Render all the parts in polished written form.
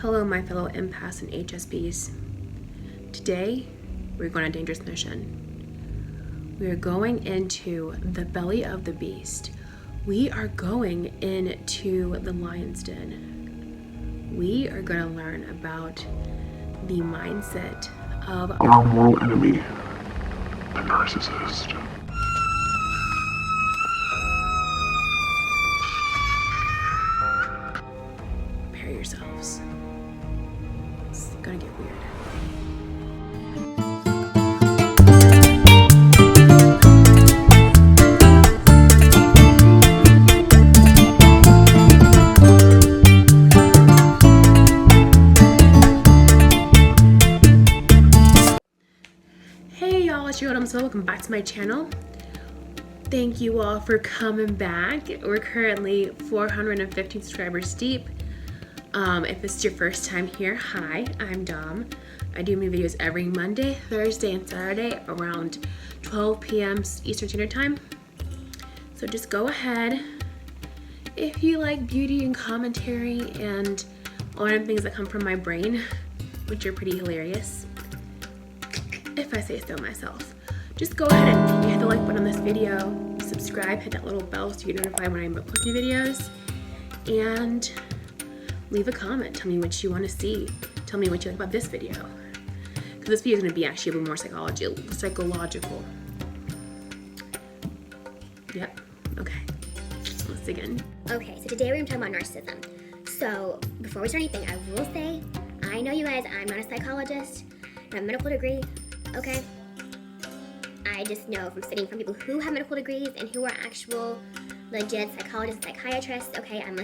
Hello, my fellow empaths and HSPs. Today, we're going on a dangerous mission. We are going into the belly of the beast. We are going into the lion's den. We are going to learn about the mindset of our mortal enemy, the narcissist. Prepare yourselves. It's gonna get weird. Hey y'all, it's your girl, welcome back to my channel. Thank you all for coming back. We're currently 415 subscribers deep. If this is your first time here, hi, I'm Dom. I do my videos every Monday, Thursday, and Saturday around 12 p.m. Eastern Standard Time. So just go ahead. If you like beauty and commentary and all random things that come from my brain, which are pretty hilarious, if I say so myself, just go ahead and hit the like button on this video, subscribe, hit that little bell so you get notified when I'm posting videos, and leave a comment. Tell me what you want to see. Tell me what you like about this video. Because this video is going to be actually a little more psychological. Yep. Okay. Let's dig in. Okay, so today we're going to talk about narcissism. So, before we start anything, I will say, I know you guys, I'm not a psychologist. I have a medical degree, okay? I just know from studying from people who have medical degrees and who are actual legit psychologists and psychiatrists, okay? I'm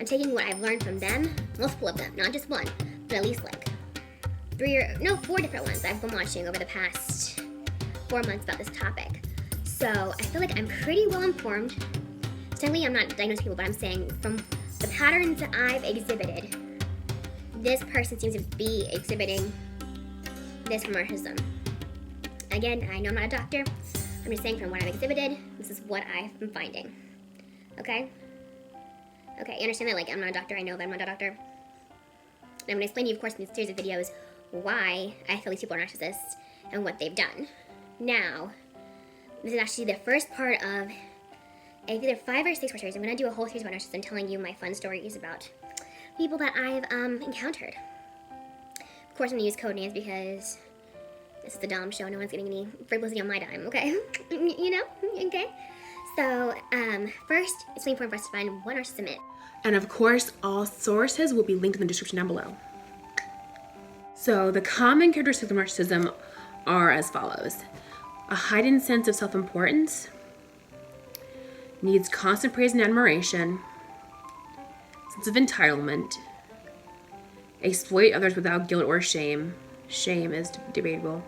taking what I've learned from them, multiple of them, not just one, but at least like 4 different ones I've been watching over the past 4 months about this topic. So I feel like I'm pretty well informed. Technically, I'm not diagnosing people, but I'm saying from the patterns that I've exhibited, this person seems to be exhibiting this from narcissism. Again, I know I'm not a doctor. I'm just saying from what I've exhibited, this is what I've been finding. Okay? Okay, you understand that? Like, I'm not a doctor. I know that I'm not a doctor. And I'm going to explain to you, of course, in this series of videos, why I feel these people are narcissists and what they've done. Now, this is actually the first part of either 5 or 6 more series. I'm going to do a whole series about narcissism, telling you my fun stories about people that I've encountered. Of course, I'm going to use code names because this is the Dom show. No one's getting any free publicity on my dime, okay? You know? Okay? So, first, it's really important for us to find what narcissism is. And of course, all sources will be linked in the description down below. So the common characteristics of narcissism are as follows. A heightened sense of self-importance, needs constant praise and admiration, sense of entitlement, exploit others without guilt or shame. Shame is debatable.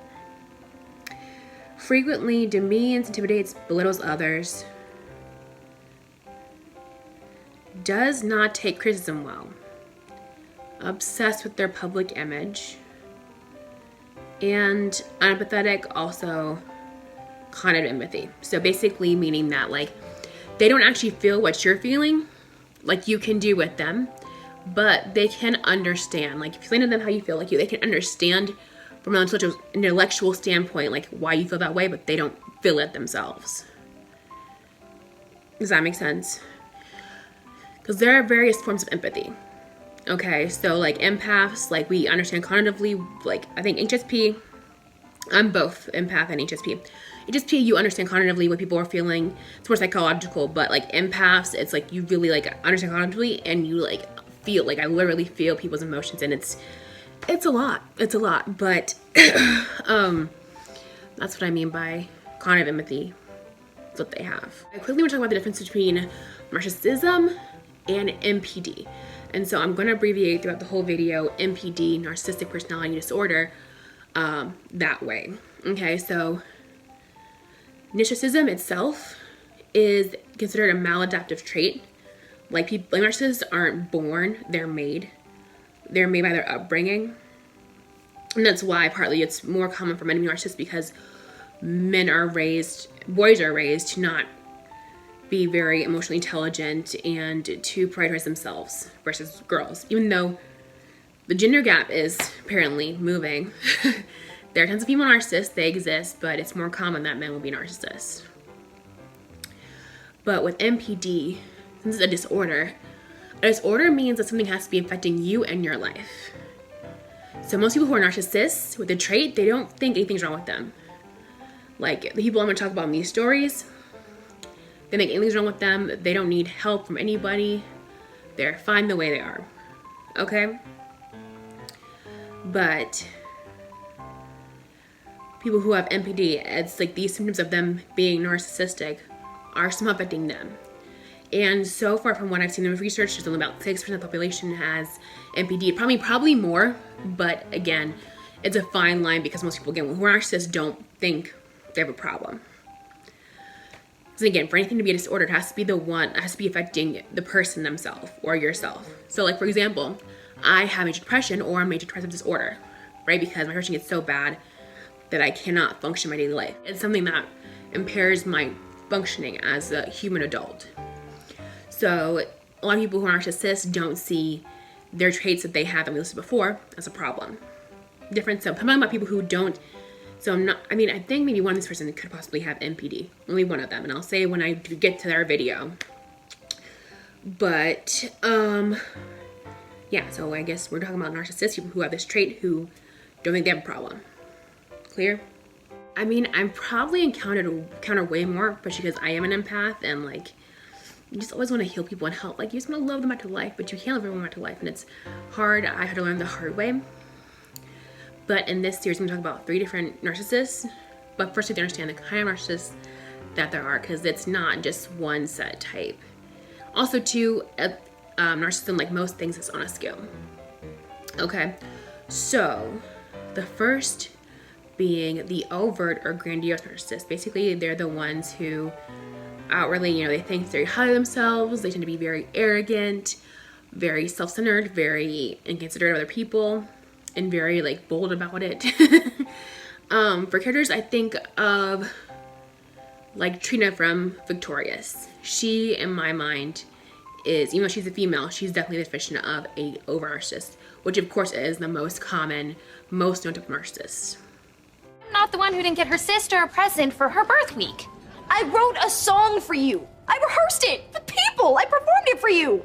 Frequently demeans, intimidates, belittles others. Does not take criticism well. Obsessed with their public image. And unempathetic, also kind of empathy. So basically meaning that like they don't actually feel what you're feeling, like you can do with them, but they can understand. Like if you explain to them how you feel, like they can understand from an intellectual standpoint, like why you feel that way, but they don't feel it themselves. Does that make sense? Because there are various forms of empathy. Okay, so like empaths, like we understand cognitively, like I think HSP, I'm both empath and HSP. HSP, you understand cognitively what people are feeling. It's more psychological, but like empaths, it's like you really like understand cognitively and you like feel, like I literally feel people's emotions, and it's a lot. It's a lot, but that's what I mean by cognitive empathy. That's what they have. I quickly want to talk about the difference between narcissism and NPD. And so I'm going to abbreviate throughout the whole video NPD, narcissistic personality disorder, that way. Okay, so narcissism itself is considered a maladaptive trait. Like narcissists aren't born, they're made. They're made by their upbringing. And that's why partly it's more common for men to be narcissists, because boys are raised to not be very emotionally intelligent and to prioritize themselves versus girls. Even though the gender gap is apparently moving. There are tons of female narcissists, they exist, but it's more common that men will be narcissists. But with MPD, since it's a disorder means that something has to be affecting you and your life. So most people who are narcissists with the trait, they don't think anything's wrong with them. Like the people I'm gonna talk about in these stories, they think anything's wrong with them, they don't need help from anybody, they're fine the way they are, okay? But people who have MPD, it's like these symptoms of them being narcissistic are somehow affecting them. And so far from what I've seen in research, there's only about 6% of the population has MPD, probably more, but again, it's a fine line because most people, again, who are narcissists don't think they have a problem. So again, for anything to be a disorder, it has to be affecting the person themselves or yourself. So like, for example, I have major depression or major depressive disorder, right? Because my depression gets so bad that I cannot function my daily life. It's something that impairs my functioning as a human adult. So a lot of people who are narcissists don't see their traits that they have that we listed before as a problem. Different. So I'm talking about people who don't. So I think maybe one of these persons could possibly have MPD. Only one of them, and I'll say when I get to their video. But yeah. So I guess we're talking about narcissists, people who have this trait who don't think they have a problem. Clear? I mean, I'm probably encounter way more, especially because I am an empath, and like, you just always want to heal people and help. Like, you just want to love them back to life, but you can't love everyone back to life, and it's hard. I had to learn the hard way. But in this series, I'm going to talk about 3 different narcissists. But first, you have to understand the kind of narcissists that there are, because it's not just one set type. Also, too, narcissism, like most things, is on a scale. Okay, so the first being the overt or grandiose narcissist. Basically, they're the ones who outwardly, they think very highly of themselves. They tend to be very arrogant, very self-centered, very inconsiderate of other people, and very like bold about it. For characters, I think of like Trina from Victorious. She, in my mind, is, even though she's a female, she's definitely the definition of a over narcissist, which of course is the most common, most known type of narcissist. I'm not the one who didn't get her sister a present for her birth week. I wrote a song for you. I rehearsed it with people. I performed it for you.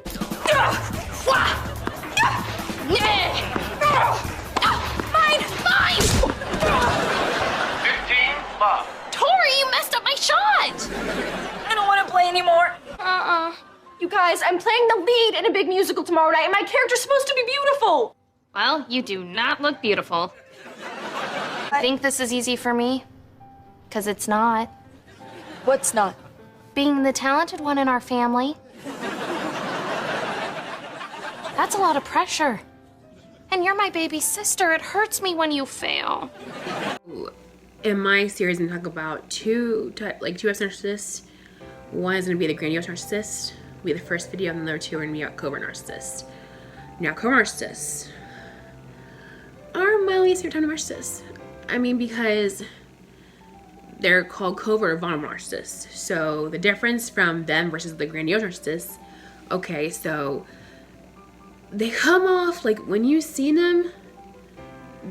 Mine! 15 love. Tori, you messed up my shot! I don't want to play anymore. You guys, I'm playing the lead in a big musical tomorrow night, and my character's supposed to be beautiful. Well, you do not look beautiful. Think this is easy for me? Because it's not. What's not? Being the talented one in our family. That's a lot of pressure. And you're my baby sister. It hurts me when you fail. In my series, I'm going to talk about two types of narcissists. One is going to be the grandiose narcissist. Will be the first video, and the other 2 are going to be covert narcissists. Now, covert narcissists are my least favorite type of narcissists. I mean, because they're called covert or vulnerable narcissists. So the difference from them versus the grandiose narcissists, okay, so they come off, like when you see them,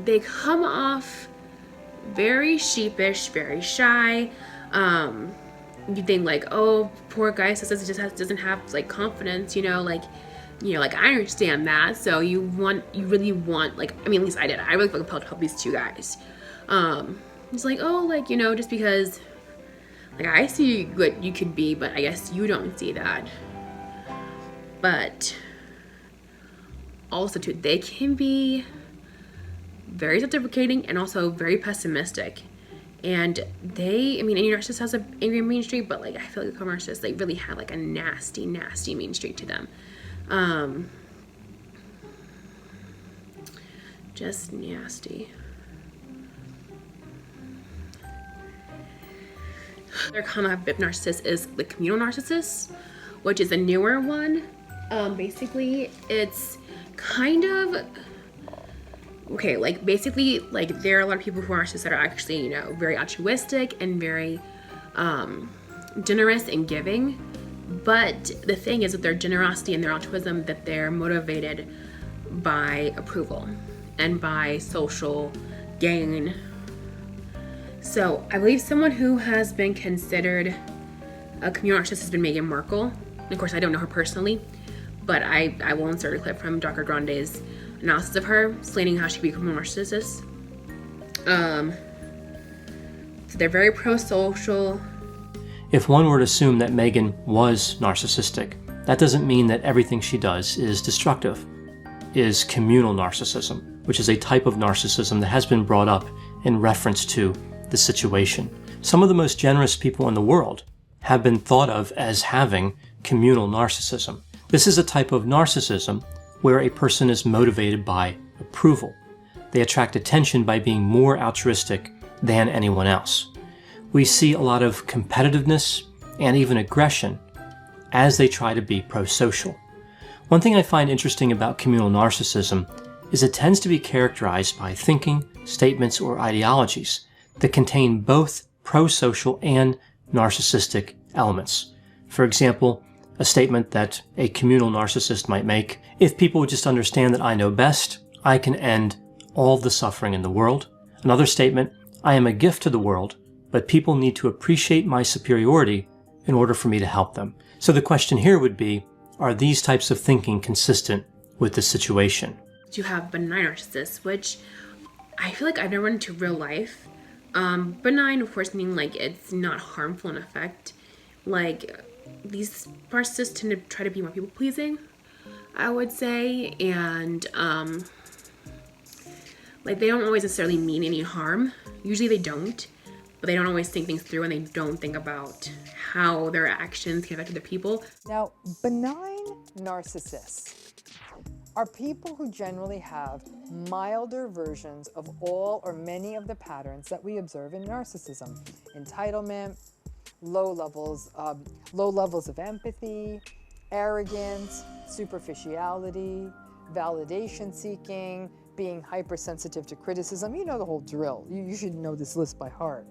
they come off very sheepish, very shy. You think like, oh, poor guy doesn't have like confidence, like I understand that. So you really want, like, I mean, at least I did. I really felt compelled to help these 2 guys. It's like, oh, like, just because, like, I see what you could be, but I guess you don't see that. But also, too, they can be very self-deprecating and also very pessimistic. And any narcissist has an angry mean streak, but, like, I feel like the covert narcissists, they really have, like, a nasty, nasty mean streak to them. Just nasty. Their common type of narcissist is the communal narcissist, which is a newer one. Basically, it's kind of okay. Like basically, like there are a lot of people who are narcissists that are actually, very altruistic and very generous and giving. But the thing is, with their generosity and their altruism, that they're motivated by approval and by social gain. So I believe someone who has been considered a communal narcissist has been Meghan Markle. Of course, I don't know her personally, but I will insert a clip from Dr. Grande's analysis of her, explaining how she could be a communal narcissist. So they're very pro-social. If one were to assume that Meghan was narcissistic, that doesn't mean that everything she does is destructive. Is communal narcissism, which is a type of narcissism that has been brought up in reference to the situation. Some of the most generous people in the world have been thought of as having communal narcissism. This is a type of narcissism where a person is motivated by approval. They attract attention by being more altruistic than anyone else. We see a lot of competitiveness and even aggression as they try to be pro-social. One thing I find interesting about communal narcissism is it tends to be characterized by thinking, statements, or ideologies that contain both pro-social and narcissistic elements. For example, a statement that a communal narcissist might make: if people would just understand that I know best, I can end all the suffering in the world. Another statement: I am a gift to the world, but people need to appreciate my superiority in order for me to help them. So the question here would be, are these types of thinking consistent with the situation? You have benign narcissists, which I feel like I've never run into real life. Benign, of course, meaning like it's not harmful in effect. Like, these narcissists tend to try to be more people pleasing, I would say, and like they don't always necessarily mean any harm. Usually they don't, but they don't always think things through, and they don't think about how their actions can affect other people. Now, benign narcissists are people who generally have milder versions of all or many of the patterns that we observe in narcissism: entitlement, low levels of empathy, arrogance, superficiality, validation seeking, being hypersensitive to criticism. You know the whole drill. You should know this list by heart.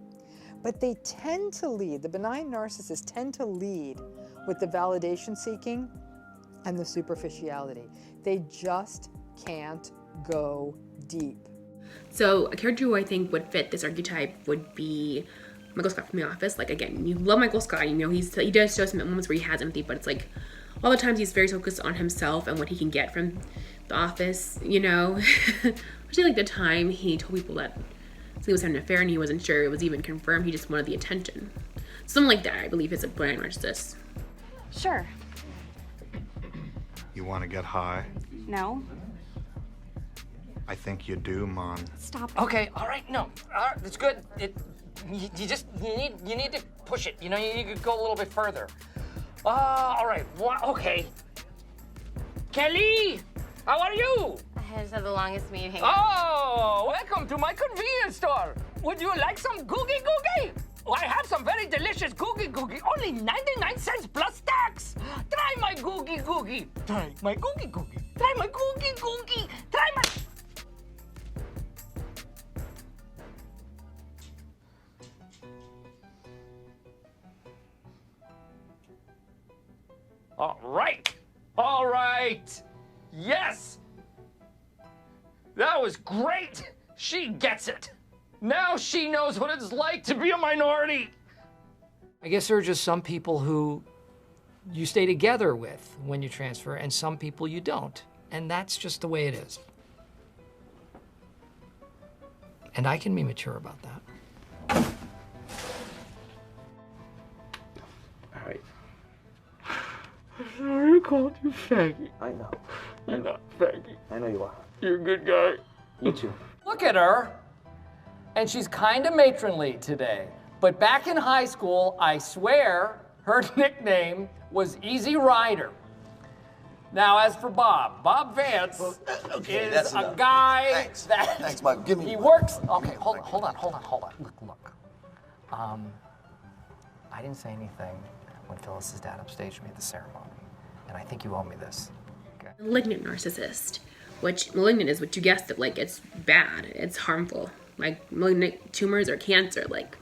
But they tend to lead, the benign narcissists tend to lead with the validation seeking and the superficiality. They just can't go deep. So a character who I think would fit this archetype would be Michael Scott from The Office. Like, again, you love Michael Scott, you know, he does show some moments where he has empathy, but it's like all the times he's very focused on himself and what he can get from The Office, you know. Especially like the time he told people that he was having an affair and he wasn't sure it was even confirmed, he just wanted the attention. Something like that, I believe, is a benign narcissist. Sure. You want to get high? No. I think you do, Mon. Stop. Okay, all right, no, it's good. You need to push it. You know, you could go a little bit further. All right, okay. Kelly, how are you? I had the longest meeting. Oh, welcome to my convenience store. Would you like some googie googie? Oh, I have some very delicious googie googie, only 99 cents plus tax. Try my googie googie. Try my googie googie. Try my googie googie. Try my... All right. Yes. That was great. She gets it. Now she knows what it's like to be a minority. I guess there are just some people who you stay together with when you transfer, and some people you don't. And that's just the way it is. And I can be mature about that. All right. Sorry I called you faggy. I know. You're not faggy. I know you are. You're a good guy. You too. Look at her. And she's kind of matronly today. But back in high school, I swear, her nickname was Easy Rider. Now, as for Bob Vance is a guy Thanks, Mike. Give me. He works. Okay, hold on. Look. I didn't say anything when Phyllis's dad upstaged me at the ceremony, and I think you owe me this. Okay. Malignant narcissist, which malignant is what you guessed it, like it's bad, it's harmful. Like malignant tumors or cancer, like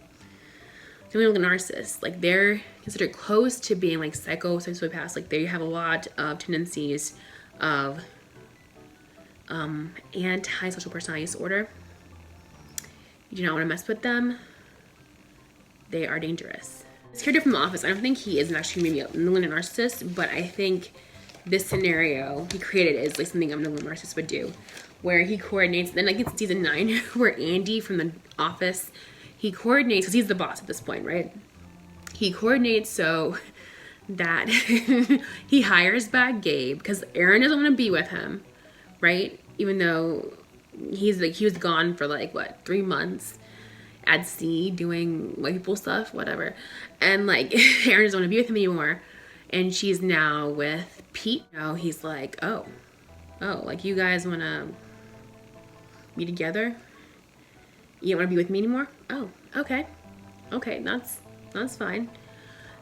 malignant narcissists, like they're considered close to being like sociopaths. Like they have a lot of tendencies of antisocial personality disorder. You do not want to mess with them. They are dangerous. This character from The Office, I don't think he is actually maybe a malignant narcissist, but I think this scenario he created is like something a malignant narcissist would do, where he coordinates. Then like it's season 9, where Andy from The Office, he coordinates because he's the boss at this point, right? He coordinates so that he hires back Gabe because Aaron doesn't want to be with him, right? Even though he was gone for like what, 3 months at sea doing white people stuff, whatever. And like Aaron doesn't want to be with him anymore, and she's now with Pete. Now he's like, oh, like you guys want to be together? You don't want to be with me anymore? Oh, okay, that's fine.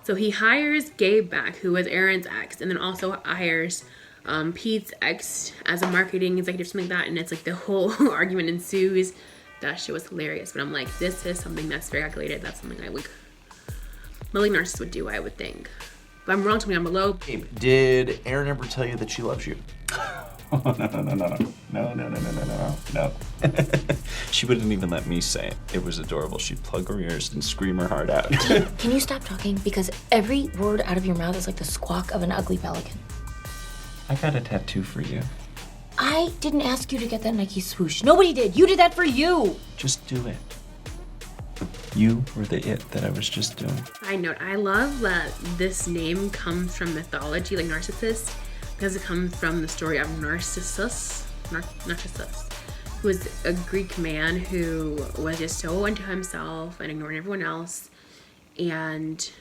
So he hires Gabe back, who was Aaron's ex, and then also hires Pete's ex as a marketing executive, something like that. And it's like the whole argument ensues. That shit was hilarious. But I'm like, this is something that's very calculated. That's something I would, malignant narcissists would do, I would think. If I'm wrong, tell me down below. Babe, did Erin ever tell you that she loves you? No. She wouldn't even let me say it. It was adorable. She'd plug her ears and scream her heart out. Can you stop talking? Because every word out of your mouth is like the squawk of an ugly pelican. I got a tattoo for you. I didn't ask you to get that Nike swoosh. Nobody did. You did that for you. Just do it. You were the it that I was just doing. Side note, I love that this name comes from mythology, like Narcissist, because it comes from the story of Narcissus, who was a Greek man who was just so into himself and ignoring everyone else. And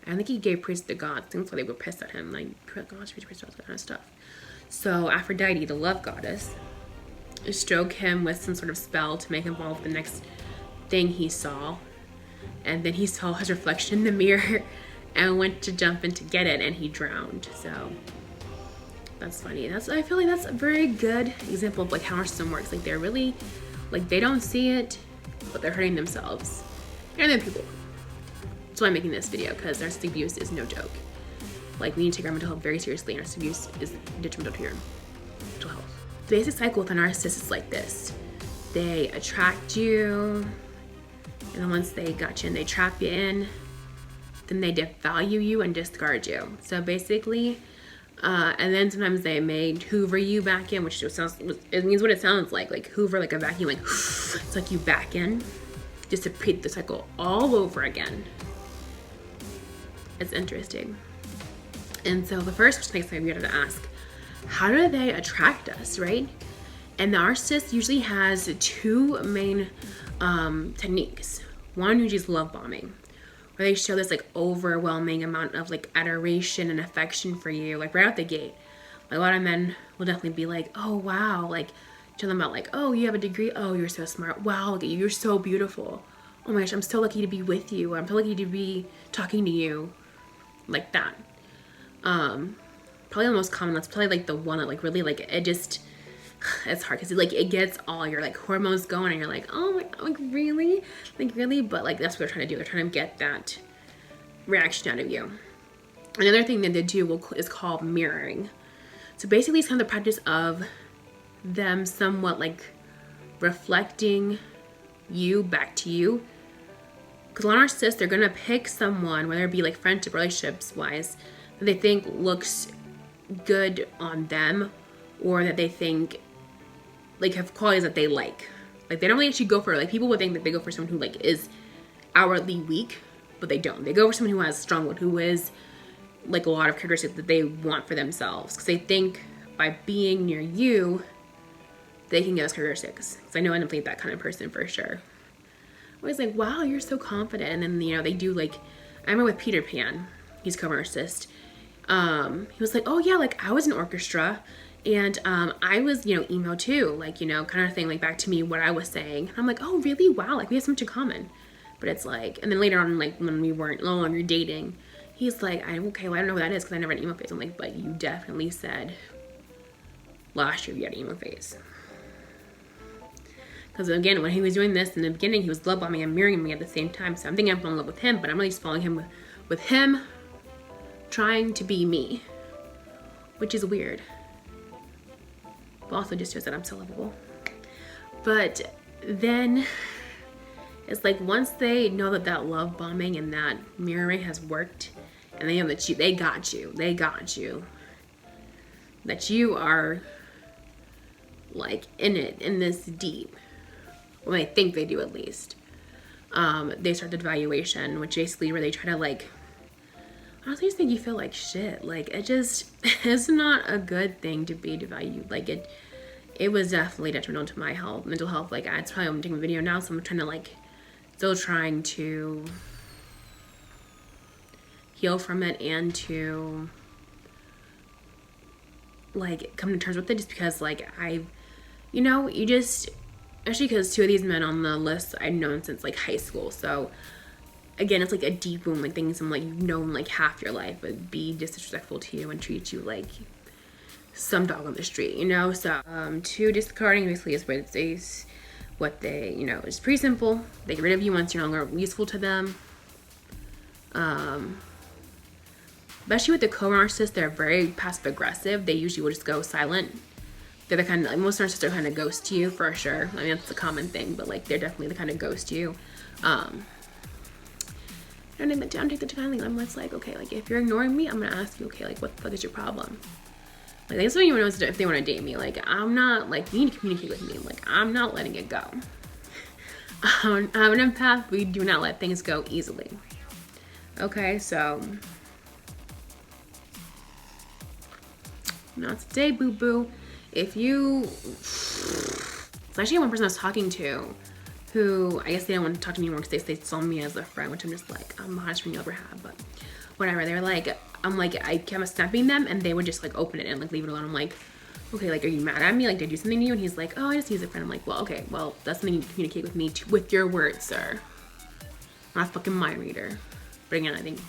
I think he gave praise to the gods. That's why they were pissed at him, like, gods, praise, that kind of stuff. So Aphrodite, the love goddess, stroked him with some sort of spell to make him fall for the next thing he saw. And then he saw his reflection in the mirror and went to jump in to get it, and he drowned. So that's funny. I feel like that's a very good example of like how narcissism works. Like they're really, like they don't see it, but they're hurting themselves and then people. That's why I'm making this video, because narcissistic abuse is no joke. Like we need to take our mental health very seriously. Narcissistic abuse is detrimental to your mental health. The basic cycle with a narcissist is like this: they attract you, and then once they got you and they trap you in, then they devalue you and discard you. So basically, and then sometimes they may hoover you back in, which just sounds, it means what it sounds like hoover, like a vacuum, like it's like you back in, just to repeat the cycle all over again. It's interesting. And so the first question I guess we have to ask, how do they attract us, right? And the narcissist usually has 2 main techniques. One, usually is love bombing, where they show this like overwhelming amount of like adoration and affection for you, like right out the gate. Like a lot of men will definitely be like, oh wow, like tell them about like, oh, you have a degree, oh, you're so smart, wow, look at you, you're so beautiful, oh my gosh, I'm so lucky to be with you, I'm so lucky to be talking to you, like that. Probably the most common, that's probably like the one that like really like it just, it's hard because it gets all your like hormones going, and you're like, oh my, like really, but like that's what they're trying to do. They're trying to get that reaction out of you. Another thing that they do is called mirroring. So basically it's kind of the practice of them somewhat like reflecting you back to you. Because a lot of narcissists, they're gonna pick someone, whether it be like friendship, relationships wise, that they think looks good on them, or that they think like have qualities that they like. Like they don't really actually go for, like people would think that they go for someone who like is outwardly weak, but they don't. They go for someone who has strong will, who is like a lot of characteristics that they want for themselves, because they think by being near you they can get those characteristics. Because I know I end up being that kind of person for sure. Always like, wow, you're so confident. And then, you know, they do like, I remember with Peter Pan, he's co-narcissist. He was like, oh yeah, like I was in orchestra, and I was, you know, emo too, like, you know, kind of thing, like back to me what I was saying. And I'm like, oh really? Wow, like we have so much in common. But it's like, and then later on, like when we weren't no longer dating, he's like, okay, well I don't know what that is because I never had an emo phase. I'm like, but you definitely said last year you had an emo phase. Because again, when he was doing this in the beginning, he was love bombing and mirroring me at the same time. So I'm thinking I'm falling in love with him, but I'm really just following him with him trying to be me, which is weird. but also just shows that I'm so lovable. But then it's like once they know that that love bombing and that mirroring has worked, and they know that they got you, that you are like in this deep, well, they think they do at least. They start the devaluation, which basically where they try to like, honestly just make you feel like shit. Like it's not a good thing to be devalued. Like it was definitely detrimental to my health, mental health. Like it's probably, I'm taking a video now, so I'm trying to like, still trying to heal from it and to like come to terms with it, just because like you just, especially because 2 of these men on the list I've known since like high school. So again, it's like a deep wound, like things I'm like you've known like half your life, but be disrespectful to you and treat you like some dog on the street, you know? So 2, discarding basically is what they, you know, it's pretty simple. They get rid of you once you're no longer useful to them. Especially with the co-narcissists, they're very passive aggressive. They usually will just go silent. They're the kind of, like, most narcissists are kind of ghost you for sure. I mean, that's a common thing, but like they're definitely the kind of ghost you. Don't take the time. I'm just like, okay, like if you're ignoring me, I'm gonna ask you, okay, like what the fuck is your problem? Like that's what anyone knows if they want to date me. Like I'm not, like, you need to communicate with me. Like I'm not letting it go. I'm an empath. We do not let things go easily. Okay, so not today, boo boo. If you, it's actually one person I was talking to who I guess they don't want to talk to me anymore because they saw me as a friend, which I'm just like, I'm the hottest friend you ever have, but whatever. They were like, I'm like, I kept snapping them and they would just like open it and like leave it alone. I'm like, okay, like, are you mad at me? Like, did I do something to you? And he's like, oh, I just use a friend. I'm like, well, okay, well, that's something you communicate with me with your words, sir. I'm not a fucking mind reader. But again, I think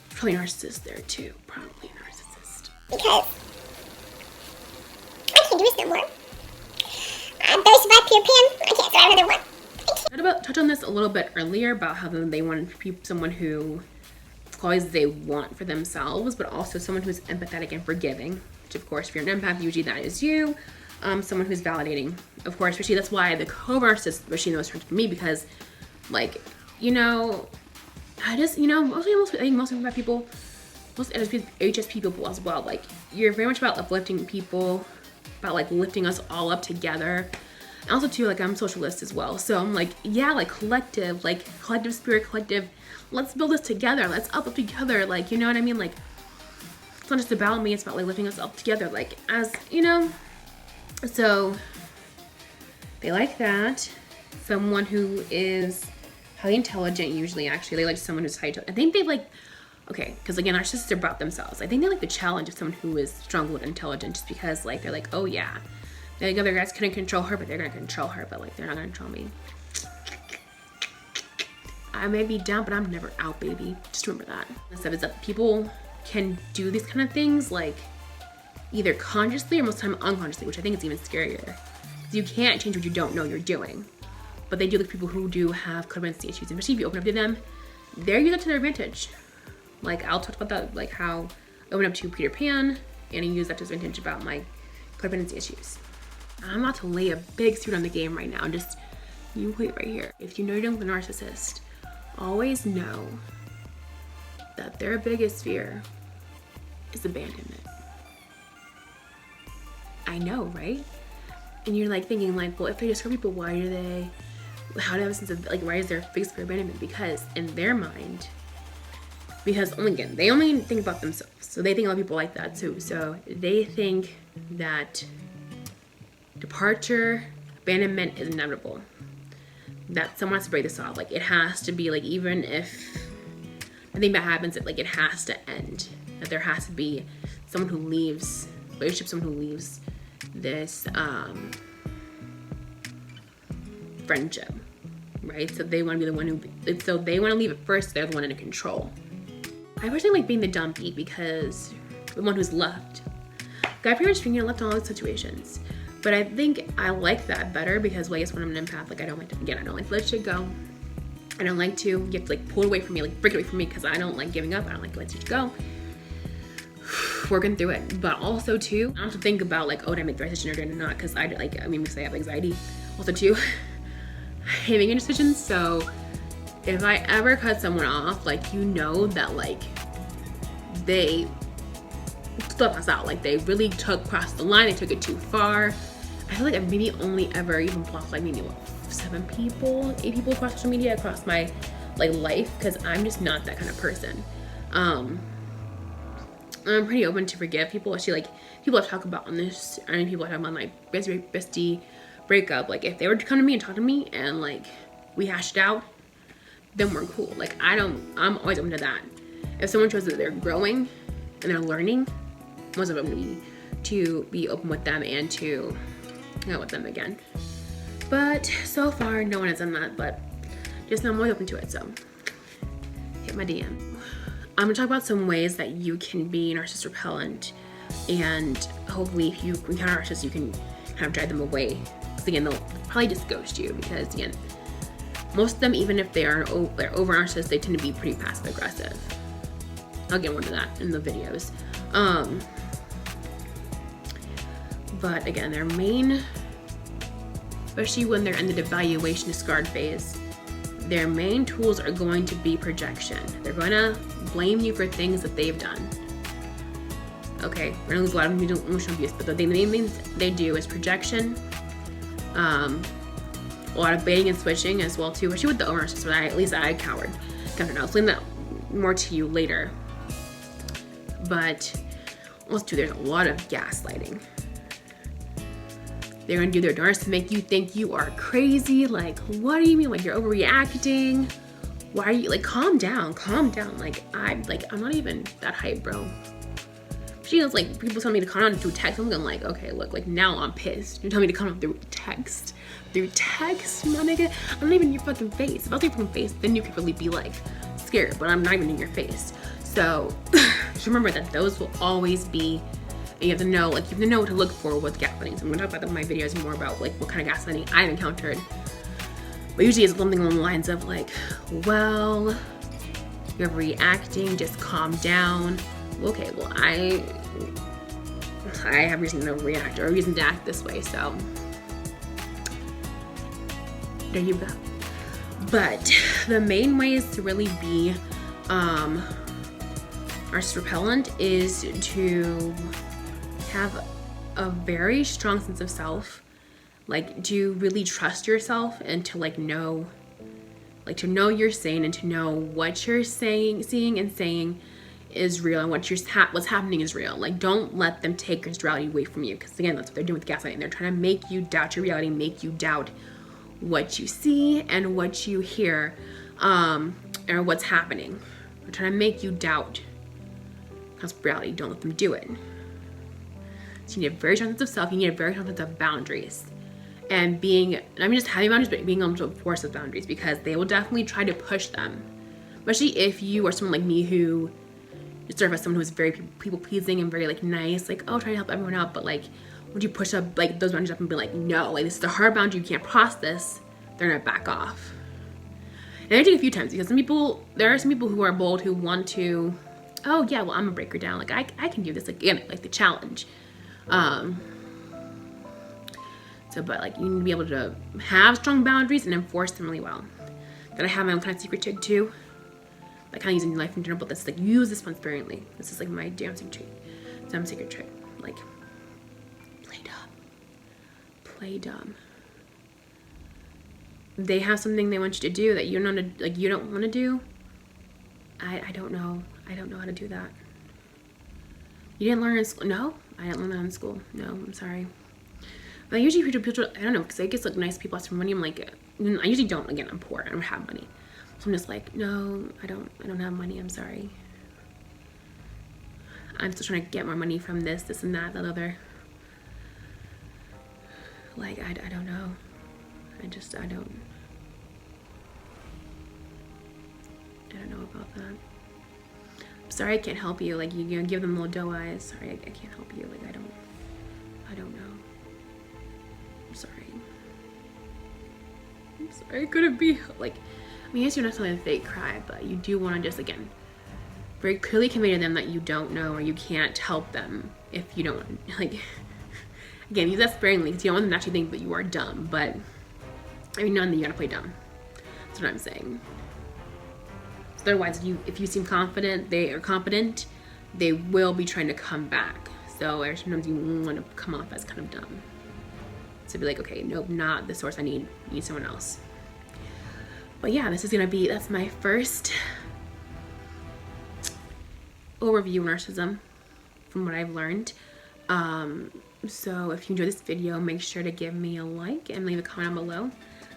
probably a narcissist there too. Probably a narcissist. Because I can't do this no more. Those survive Peter Pan. I can't survive another one. I touched on this a little bit earlier about how they want someone who qualities they want for themselves, but also someone who's empathetic and forgiving. Which, of course, if you're an empath, usually that is you. Someone who's validating, of course. Especially that's why the co-narcissist, especially the most important for me, because, like, you know, I just, you know, I think most empath people, most HSP people as well, like, you're very much about uplifting people, about like lifting us all up together. And also too, like, I'm socialist as well, so I'm like, yeah, like collective spirit, let's build this together, let's uplift together, like, you know what I mean? Like, it's not just about me, it's about like lifting us up together, like, as, you know. So they like that. Someone who is highly intelligent, usually, actually. They like someone who's highly intelligent. I think they like, okay, because again, narcissists are about themselves. I think they like the challenge of someone who is strong-willed and intelligent, just because, like, they're like, oh yeah, the other guys couldn't control her, but they're gonna control her, but like, they're not gonna control me. I may be down, but I'm never out, baby. Just remember that. The stuff is that people can do these kind of things, like, either consciously or most of the time unconsciously, which I think is even scarier. You can't change what you don't know you're doing. But they do look people who do have codependency issues, especially if you open up to them, they're using it to their advantage. Like, I'll talk about that, like how I opened up to Peter Pan and he used that to his advantage about my codependency issues. I'm about to lay a big suit on the game right now. Just, you wait right here. If you know you're dealing with a narcissist, always know that their biggest fear is abandonment. I know, right? And you're like thinking like, well, if they discover people, how do they have a sense of, like, why is their biggest fear abandonment? Because in their mind, because they only think about themselves. So they think a lot of people like that too. So they think that departure, abandonment is inevitable. That someone has to break this off. Like, it has to be, like, even if nothing bad happens, it has to end. That there has to be someone who leaves, someone who leaves this friendship, right? So they want to be the one who, so they want to leave it first. They're the one in control. I personally like being the dumpy because the one who's left. I pretty much being left in all those situations. But I think I like that better because, well, I guess when I'm an empath, like, I don't like to let shit go. I don't like to, you have to, like, pull it away from me, like, break it away from me, because I don't like giving up. I don't like to let shit go. working through it. But also too, I don't have to think about like, oh, did I make the right decision or did I not? Because because I have anxiety. Also too, I hate making decisions. So if I ever cut someone off, like, you know that like they stuff us out. Like they really crossed the line. They took it too far. I feel like I've maybe only ever even blocked like maybe what, 8 people across social media, across my like life, because I'm just not that kind of person. I'm pretty open to forgive people. Actually, like people I've talked about on this, and people I talk about my bestie breakup. Like if they were to come to me and talk to me and like we hashed it out, then we're cool. Like I'm always open to that. If someone shows that they're growing and they're learning, most of them to be open with them and to hang out with them again. But so far, no one has done that, but just know I'm always open to it, so hit my DM. I'm gonna talk about some ways that you can be narcissist repellent, and hopefully if you encounter narcissists, you can kind of drive them away. Because again, they'll probably just ghost you, because again, most of them, even if they're over narcissists, they tend to be pretty passive aggressive. I'll get more to that in the videos. But again, their main, especially when they're in the devaluation discard phase, their main tools are going to be projection. They're going to blame you for things that they've done. Okay, we're gonna lose a lot of emotional abuse, but the main things they do is projection, a lot of baiting and switching as well too, especially with the narcissists, but at least I cowered. I'll explain that more to you later. But also too, there's a lot of gaslighting. They're gonna do their darndest to make you think you are crazy. Like, what do you mean? Like, you're overreacting. Why are you, like, calm down. Like, I'm not even that hype, bro. She was like, people tell me to calm down through text. I'm going like, okay, look, like now I'm pissed. You're telling me to calm down through text. Through text, my nigga. I'm not even in your fucking face. If I was in your fucking face, then you could really be like scared, but I'm not even in your face. So just remember that those will always be. You have to know, like, you have to know what to look for with gaslighting. So I'm gonna talk about that in my videos more about like what kind of gaslighting I've encountered. But usually it's something along the lines of like, well, you're reacting, just calm down. Okay, well, I have reason to react or reason to act this way, so there you go. But the main ways to really be narcissist repellent is to have a very strong sense of self, like to really trust yourself and to like know, like to know you're sane and to know what you're saying, seeing and saying is real and what's happening is real. Like, don't let them take your reality away from you, because again, that's what they're doing with gaslighting. They're trying to make you doubt your reality, make you doubt what you see and what you hear, or what's happening. They're trying to make you doubt that's reality. Don't let them do it. So you need a very strong sense of self. You need a very strong sense of boundaries. And just having boundaries, but being able to enforce those boundaries, because they will definitely try to push them. Especially if you are someone like me who sort of as someone who's very people pleasing and very like nice, like, oh, trying to help everyone out, but like would you push up like those boundaries up and be like, no, like this is a hard boundary, you can't cross this, they're gonna back off. And I take a few times, because there are some people who are bold who want to, oh yeah, well, I'm gonna break her down, like I can do this, like again, like the challenge. So but like you need to be able to have strong boundaries and enforce them really well. Then I have my own kind of secret trick too. Like kind of using life in general, but this like use this one sparingly. This is like my damn secret trick. Like play dumb. They have something they want you to do that you don't want to do. I don't know how to do that. You didn't learn in school? No, I didn't learn that in school. No, I'm sorry. But usually people, I don't know, because I guess like nice people ask for money. I'm like, I usually don't. Again, I'm poor. I don't have money. So I'm just like, no, I don't have money. I'm sorry. I'm still trying to get more money from this and that other. Like, I don't know. I don't know about that. I'm sorry I can't help you. Like, you give them little doe eyes. Sorry, I can't help you. Like, I don't know. I'm sorry. It couldn't be, like, I mean, yes, you're not telling a fake cry, but you do want to just, again, very clearly convey to them that you don't know or you can't help them if you don't, like, again, use that sparingly because you don't want them to actually think that you are dumb, but every now and then you gotta play dumb. That's what I'm saying. So otherwise, if you seem confident, they are competent, they will be trying to come back. So sometimes you want to come off as kind of dumb. So be like, okay, nope, not the source I need someone else. But yeah, that's my first overview of narcissism from what I've learned. So if you enjoyed this video, make sure to give me a like and leave a comment down below.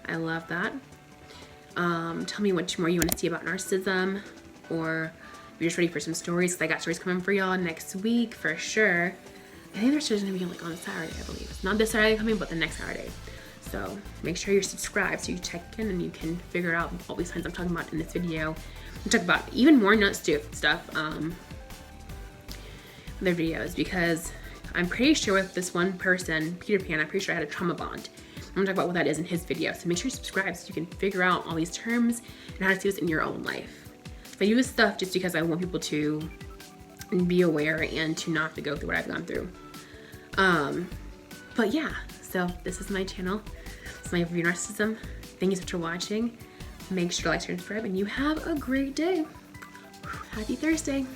I love that. Tell me what more you want to see about narcissism, or if you're just ready for some stories, because I got stories coming for y'all next week for sure. I think their stories are going to be like on Saturday, I believe. It's not this Saturday coming, but the next Saturday. So make sure you're subscribed so you check in and you can figure out all these things I'm talking about in this video. We'll talk about even more nut stuff in their videos, because I'm pretty sure with this one person, Peter Pan, I'm pretty sure I had a trauma bond. I'm gonna talk about what that is in his video. So make sure you subscribe so you can figure out all these terms and how to see this in your own life. So I do this stuff just because I want people to be aware and to not have to go through what I've gone through. But yeah, so this is my channel. It's my review of narcissism. Thank you so much for watching. Make sure to like, share, and subscribe, and you have a great day. Happy Thursday.